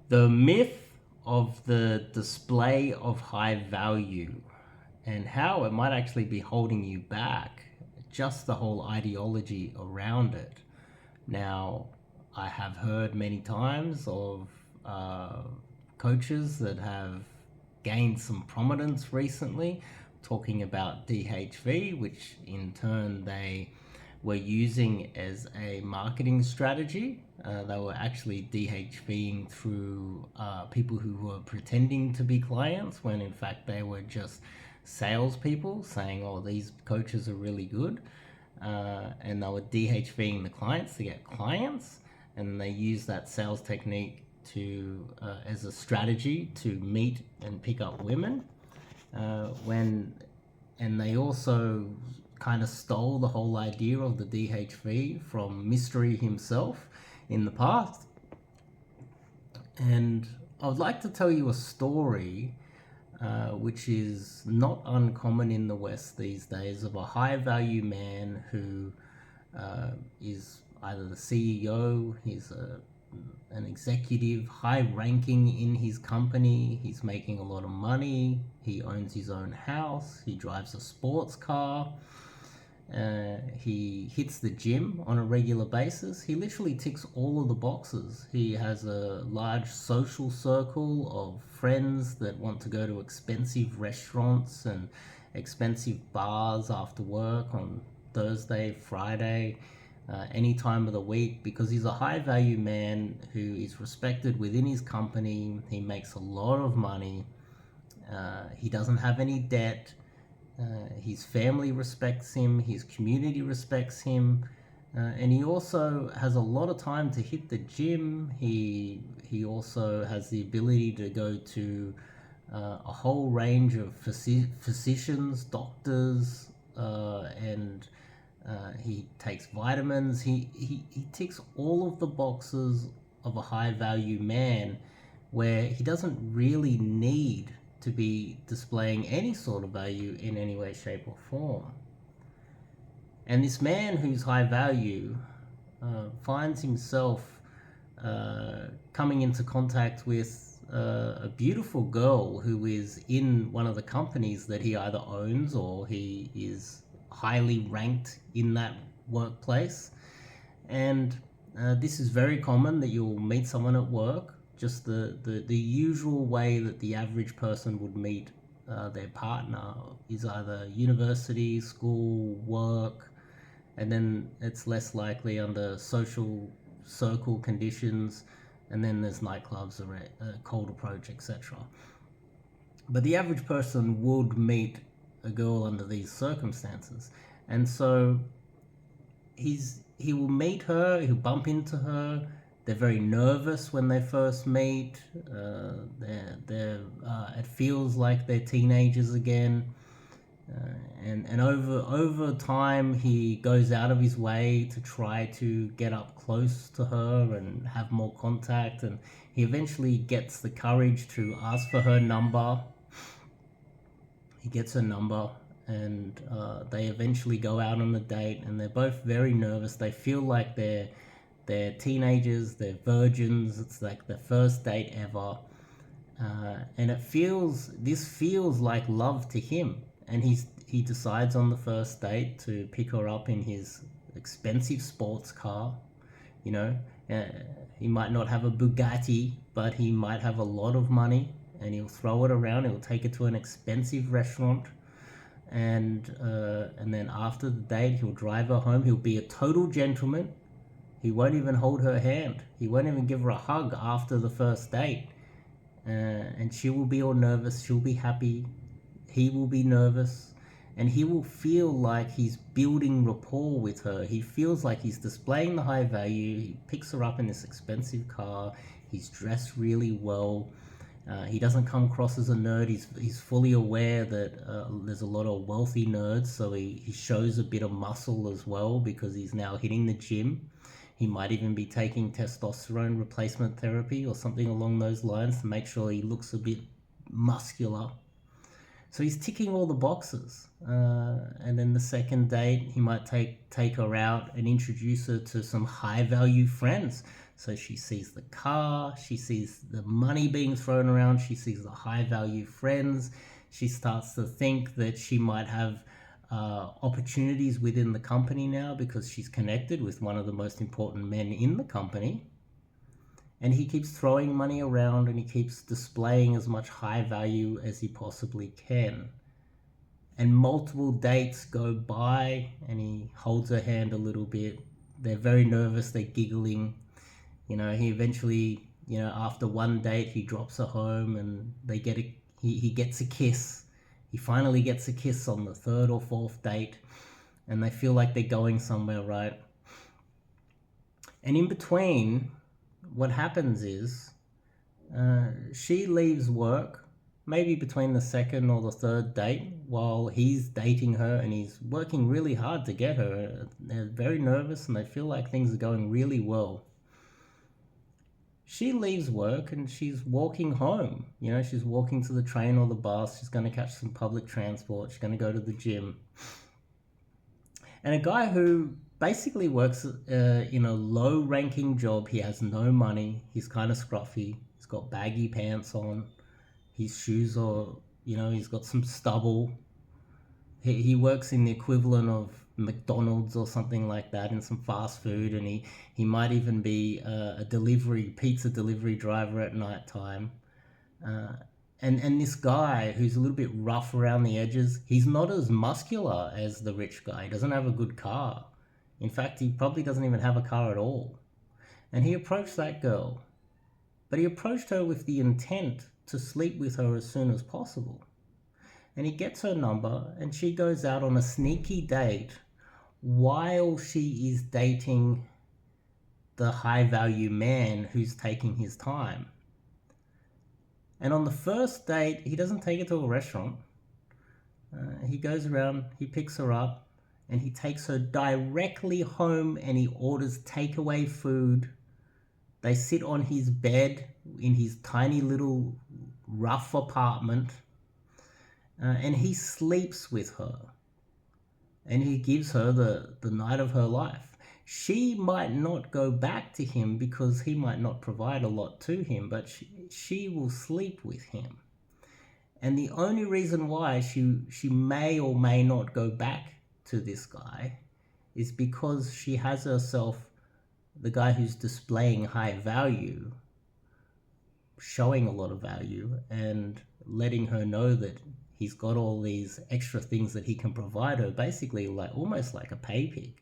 The myth of the display of high value and how it might actually be holding you back, just the whole ideology around it. Now, I have heard many times of uh, coaches that have gained some prominence recently talking about DHV, which in turn they were using as a marketing strategy. They were actually DHVing through people who were pretending to be clients when in fact they were just salespeople saying, oh, these coaches are really good. And they were DHVing the clients to get clients, and they use that sales technique to as a strategy to meet and pick up women. When and they also kind of stole the whole idea of the DHV from Mystery himself in the past. And I would like to tell you a story which is not uncommon in the West these days, of a high value man who is either the CEO, an executive, high ranking in his company, he's making a lot of money, he owns his own house, he drives a sports car, he hits the gym on a regular basis. He literally ticks all of the boxes. He has a large social circle of friends that want to go to expensive restaurants and expensive bars after work on Thursday, Friday, any time of the week, because he's a high value man who is respected within his company. He makes a lot of money. He doesn't have any debt. His family respects him, his community respects him, and he also has a lot of time to hit the gym. He also has the ability to go to a whole range of physicians, doctors, and he takes vitamins. He ticks all of the boxes of a high value man, where he doesn't really need to be displaying any sort of value in any way, shape, or form. And this man who's high value finds himself coming into contact with a beautiful girl who is in one of the companies that he either owns or he is highly ranked in that workplace. And this is very common, that you'll meet someone at work, just the usual way that the average person would meet their partner is either university, school, work, and then it's less likely under social circle conditions, and then there's nightclubs or a cold approach, etc. But the average person would meet a girl under these circumstances, and so he will meet her, he'll bump into her. They're very nervous when they first meet. It feels like they're teenagers again. And over time, he goes out of his way to try to get up close to her and have more contact. And he eventually gets the courage to ask for her number. He gets her number, and they eventually go out on a date. And they're both very nervous. They feel like they're teenagers, they're virgins, it's like their first date ever. And this feels like love to him. And he decides on the first date to pick her up in his expensive sports car. You know, uh, he might not have a Bugatti, but he might have a lot of money, and he'll throw it around, he'll take it to an expensive restaurant. And then after the date, he'll drive her home. He'll be a total gentleman. He won't even hold her hand. He won't even give her a hug after the first date. And she will be all nervous. She'll be happy. He will be nervous. And he will feel like he's building rapport with her. He feels like he's displaying the high value. He picks her up in this expensive car. He's dressed really well. He doesn't come across as a nerd. He's fully aware that there's a lot of wealthy nerds. So he shows a bit of muscle as well, because he's now hitting the gym. He might even be taking testosterone replacement therapy or something along those lines to make sure he looks a bit muscular. So he's ticking all the boxes. And then the second date, he might take her out and introduce her to some high value friends, So she sees the car, she sees the money being thrown around, she sees the high value friends. She starts to think that she might have opportunities within the company now because she's connected with one of the most important men in the company. And he keeps throwing money around and he keeps displaying as much high value as he possibly can. And multiple dates go by and he holds her hand a little bit. They're very nervous, they're giggling. He eventually, after one date, he drops her home and he gets a kiss. He finally gets a kiss on the third or fourth date and they feel like they're going somewhere, right? And in between, what happens is she leaves work, maybe between the second or the third date, while he's dating her and he's working really hard to get her. They're very nervous and they feel like things are going really well. She leaves work and she's walking home. She's walking to the train or the bus. She's going to catch some public transport. She's going to go to the gym. And a guy who basically works in a low-ranking job. He has no money. He's kind of scruffy. He's got baggy pants on. His shoes are, he's got some stubble. He works in the equivalent of McDonald's or something like that in some fast food, and he might even be a pizza delivery driver at night time. And this guy who's a little bit rough around the edges, he's not as muscular as the rich guy. He doesn't have a good car. In fact, he probably doesn't even have a car at all. And he approached that girl. But he approached her with the intent to sleep with her as soon as possible. And he gets her number and she goes out on a sneaky date while she is dating the high value man who's taking his time. And on the first date, he doesn't take her to a restaurant. He goes around, he picks her up, and he takes her directly home and he orders takeaway food. They sit on his bed in his tiny little rough apartment, and he sleeps with her. And he gives her the night of her life. She might not go back to him because he might not provide a lot to him, but she will sleep with him. And the only reason why she may or may not go back to this guy is because she has herself, the guy who's displaying high value, showing a lot of value and letting her know that he's got all these extra things that he can provide her, basically almost like a pay pig,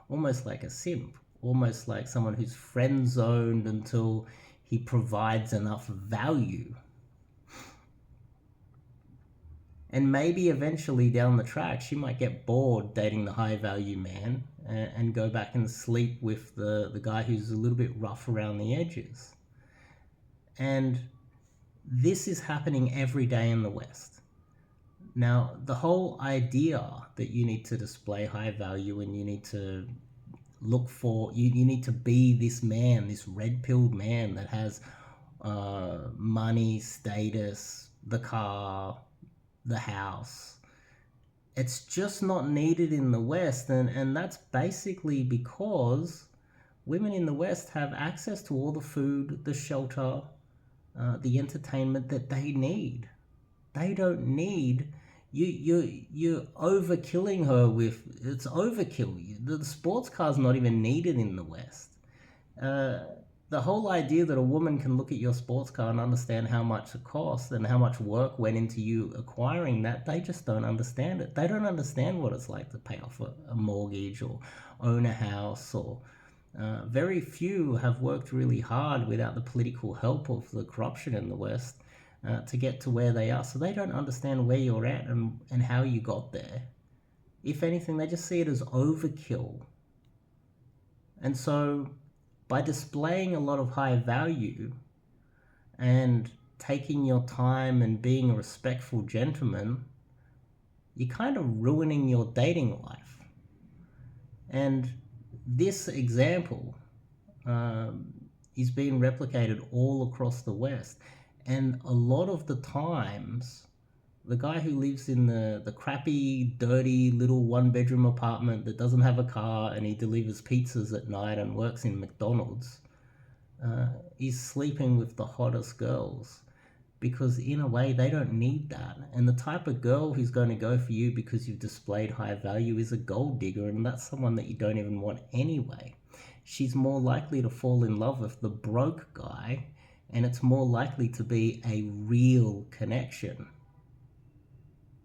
almost like a simp, almost like someone who's friend zoned until he provides enough value. And maybe eventually down the track, she might get bored dating the high value man and go back and sleep with the guy who's a little bit rough around the edges. And this is happening every day in the West. Now, the whole idea that you need to display high value and you need to look for, you need to be this man, this red-pilled man that has money, status, the car, the house. It's just not needed in the West, and that's basically because women in the West have access to all the food, the shelter, the entertainment that they need. They don't need you're overkilling her with, it's overkill. The sports car's not even needed in the West. The whole idea that a woman can look at your sports car and understand how much it costs and how much work went into you acquiring that, they just don't understand it. They don't understand what it's like to pay off a mortgage or own a house, or very few have worked really hard without the political help of the corruption in the West to get to where they are. So they don't understand where you're at and how you got there. If anything, they just see it as overkill. And so by displaying a lot of high value and taking your time and being a respectful gentleman, you're kind of ruining your dating life. And this example is being replicated all across the West. And a lot of the times, the guy who lives in the crappy, dirty little one-bedroom apartment that doesn't have a car and he delivers pizzas at night and works in McDonald's, is sleeping with the hottest girls, because in a way they don't need that. And the type of girl who's going to go for you because you've displayed high value is a gold digger, and that's someone that you don't even want anyway. She's more likely to fall in love with the broke guy, and it's more likely to be a real connection.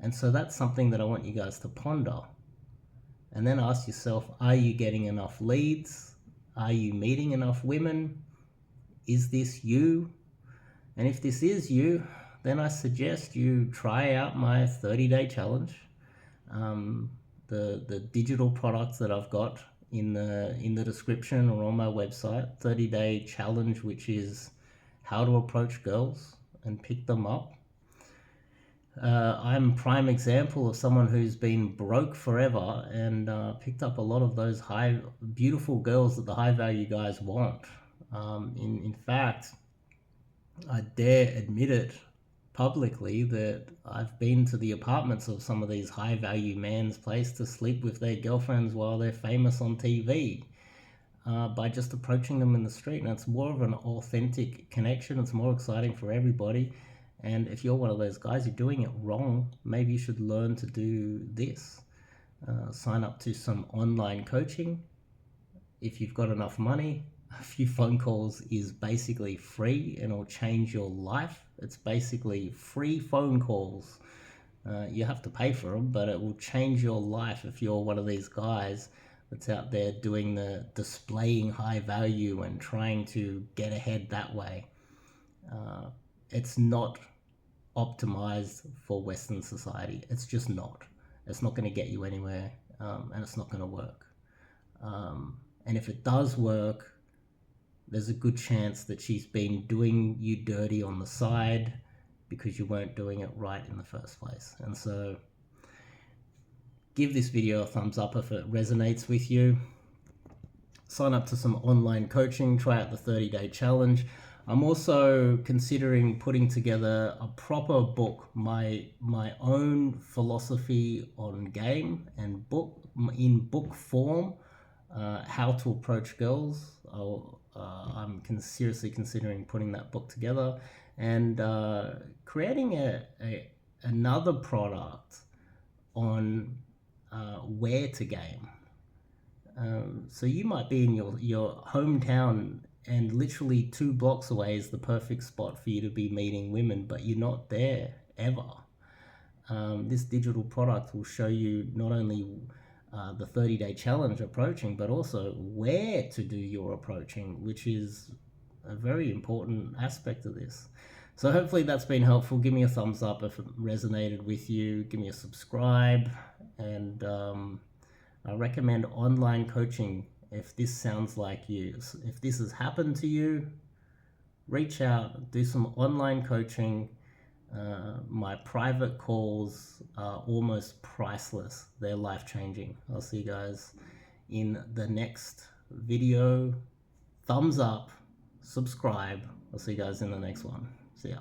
And so that's something that I want you guys to ponder. And then ask yourself, are you getting enough leads? Are you meeting enough women? Is this you? And if this is you, then I suggest you try out my 30-day challenge. The digital products that I've got in the description or on my website, 30-day challenge, which is how to approach girls and pick them up. I'm prime example of someone who's been broke forever and picked up a lot of those beautiful girls that the high value guys want. In fact, I dare admit it publicly that I've been to the apartments of some of these high value men's place to sleep with their girlfriends while they're famous on TV. By just approaching them in the street, and it's more of an authentic connection. It's more exciting for everybody. And if you're one of those guys, you're doing it wrong, maybe you should learn to do this. Sign up to some online coaching. If you've got enough money, a few phone calls is basically free and it'll change your life. It's basically free phone calls. You have to pay for them, but it will change your life if you're one of these guys that's out there doing the displaying high value and trying to get ahead that way. It's not optimized for Western society. It's just not. It's not going to get you anywhere, and it's not going to work. And if it does work, there's a good chance that she's been doing you dirty on the side because you weren't doing it right in the first place. And so give this video a thumbs up if it resonates with you. Sign up to some online coaching, try out the 30-day challenge. I'm also considering putting together a proper book, my own philosophy on game and in book form, how to approach girls. I'm seriously considering putting that book together and creating another product on where to game. So you might be in your hometown, and literally 2 blocks away is the perfect spot for you to be meeting women, but you're not there ever. This digital product will show you not only the 30-day challenge approaching, but also where to do your approaching, which is a very important aspect of this. So hopefully that's been helpful. Give me a thumbs up if it resonated with you. Give me a subscribe, and I recommend online coaching if this sounds like you. If this has happened to you, reach out, do some online coaching. My private calls are almost priceless. They're life-changing. I'll see you guys in the next video. Thumbs up, subscribe. I'll see you guys in the next one. See ya.